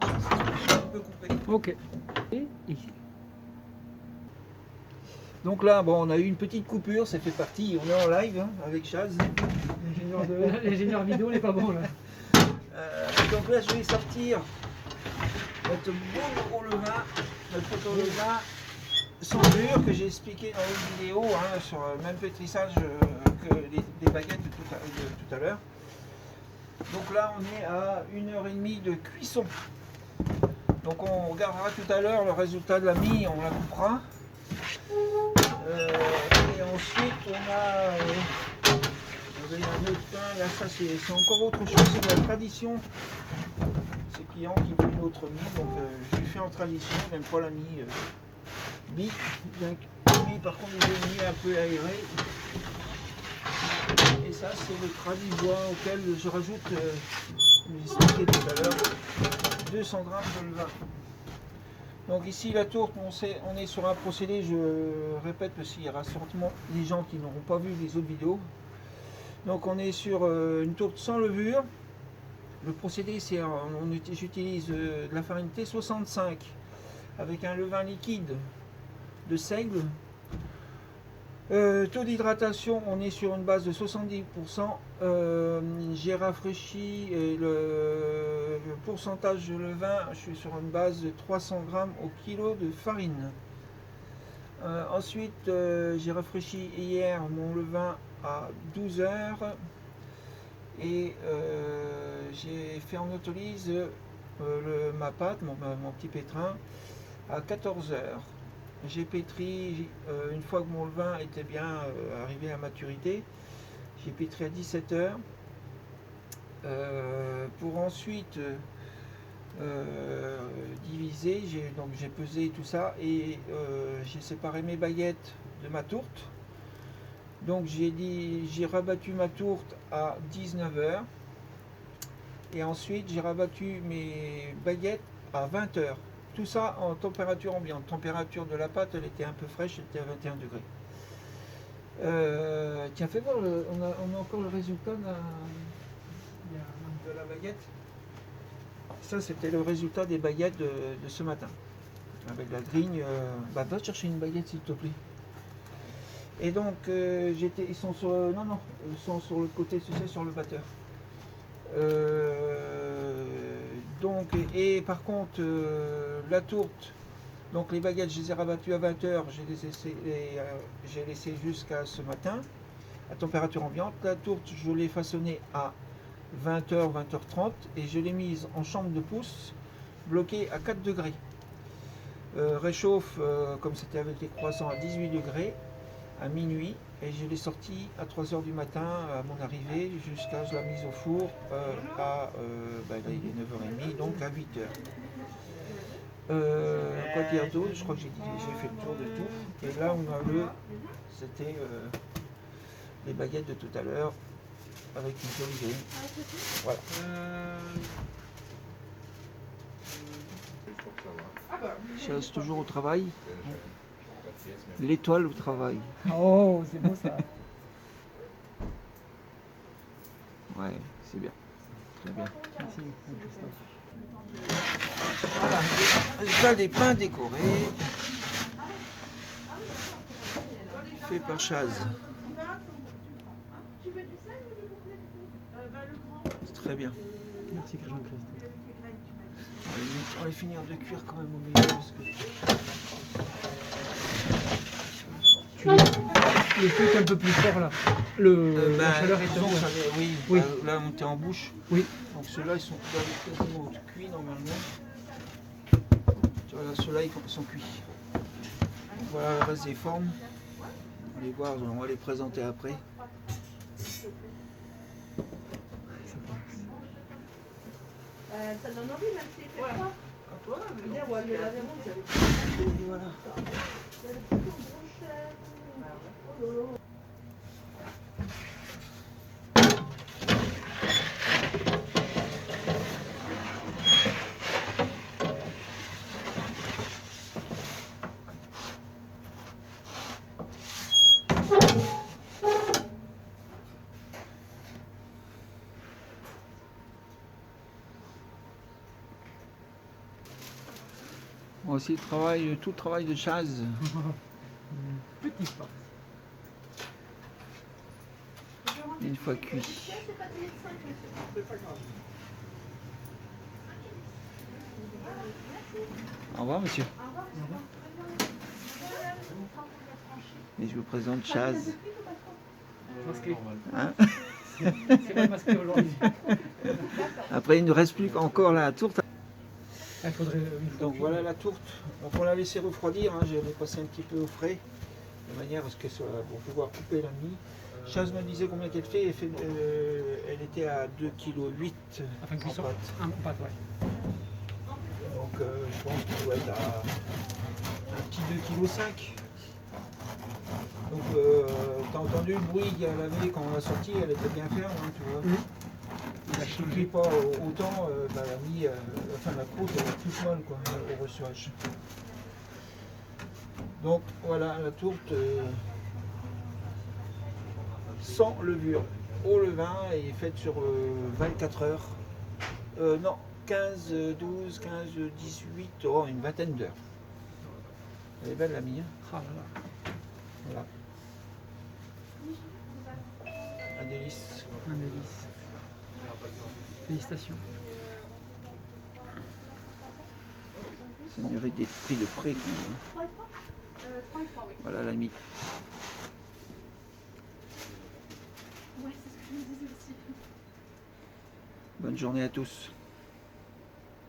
On peut couper. Ok. Et ici. Donc là, bon, on a eu une petite coupure, ça fait partie, on est en live hein, avec Chaz. L'ingénieur vidéo n'est pas bon là. Donc là, je vais sortir notre beau levain, notre photo-levain sans dur que j'ai expliqué dans une vidéo hein, sur le même pétrissage que les baguettes de tout à l'heure. Donc là, on est à 1h30 de cuisson. Donc on regardera tout à l'heure le résultat de la mie, on la coupera. Et ensuite on a un autre pain, là ça c'est encore autre chose, c'est de la tradition. C'est le client qui veut une autre mie, donc je lui fais en tradition, même pas la mie mie, par contre il est mis un peu aéré. Et ça c'est le tradibois auquel je rajoute, j'ai expliqué tout à l'heure, 200 g de levain. Donc ici la tourte, on est sur un procédé, je répète parce qu'il y aura certainement des gens qui n'auront pas vu les autres vidéos. Donc on est sur une tourte sans levure. Le procédé c'est, j'utilise de la farine T65 avec un levain liquide de seigle. Taux d'hydratation, on est sur une base de 70%. J'ai rafraîchi le pourcentage de levain, je suis sur une base de 300 g au kilo de farine. Ensuite, j'ai rafraîchi hier mon levain à 12 heures et j'ai fait en autolyse ma pâte, mon petit pétrin, à 14 heures. J'ai pétri, une fois que mon levain était bien arrivé à maturité, j'ai pétri à 17 heures pour ensuite diviser, j'ai pesé tout ça et j'ai séparé mes baguettes de ma tourte. Donc j'ai rabattu ma tourte à 19 heures et ensuite j'ai rabattu mes baguettes à 20 heures. Tout ça en température ambiante. Température de la pâte, elle était un peu fraîche, elle était à 21 degrés. Tiens, fais voir, on a encore le résultat de la baguette. Ça, c'était le résultat des baguettes de ce matin. Avec la grigne. Va chercher une baguette, s'il te plaît. Et donc, ils sont sur, ils sont sur le côté, tu sais, sur le batteur. Donc, et par contre, la tourte, donc les baguettes, je les ai rabattues à 20 heures, j'ai laissé jusqu'à ce matin, à température ambiante. La tourte, je l'ai façonnée à 20h, 20h30 et je l'ai mise en chambre de pousse, bloquée à 4 degrés. Réchauffe, comme c'était avec les croissants, à 18 degrés, à minuit, et je l'ai sortie à 3h du matin à mon arrivée jusqu'à la mise au four il est 9h30, donc à 8h. Quoi dire d'autre? Je crois que j'ai fait le tour de tout. Et là on a c'était les baguettes de tout à l'heure avec une jolie grille. Voilà. Je reste toujours au travail. L'étoile au travail. Oh, c'est beau ça. Ouais, c'est bien. Très bien. Merci, Christophe. Voilà. Résultat des pains décorés. Fait par Chaz. C'est très bien. Merci, Jean-Christophe. On va finir de cuire quand même au milieu. Parce que... Le feu est un peu plus fort là. La chaleur est disons, oui. Oui. Là on était en bouche. Oui. Donc ceux-là ils sont quasiment cuits normalement. Voilà, ceux-là ils sont cuits. Voilà le reste des formes. On va les voir, on va les présenter après. Ça donne envie même si c'est froid. Voilà. Voici le travail, tout le travail de Chaz. Petit pas. Une fois cuit. C'est pas de médecin, monsieur. Au revoir monsieur. Au revoir. Au revoir. Et je vous présente Chaz. Masqué. Hein? C'est pas masqué aujourd'hui. Après il ne reste plus qu'encore la tourte. Il faudrait une fois Donc cuit. voilà la tourte. Donc on l'a laissé refroidir, hein. Je l'ai passé un petit peu au frais, de manière à ce que soit pour pouvoir couper la mie. Chaz me disait combien qu'elle fait, elle était à 2,8 kg Enfin, en cuisson. pâte. Un bon pâte, ouais. Donc je pense qu'il doit être à un petit 2,5 kg. Donc t'as entendu le bruit qu'il y a lavé quand on l'a sorti, elle était bien ferme, hein, tu vois. Si tu ne cuis pas autant, bah, la mie, la croûte elle est toute molle quoi, au reçuage. Donc voilà la tourte sans levure, au levain et faite sur 24 heures. Non, 15, 12, 15, 18, oh, une vingtaine d'heures. Elle est belle la mie. Hein. Ah là là. Voilà. Un délice. Un délice. Félicitations. Ça mérite d'être pris de près. Quand même. Voilà la mie. Ouais, c'est ce que je me disais aussi. Bonne journée à tous.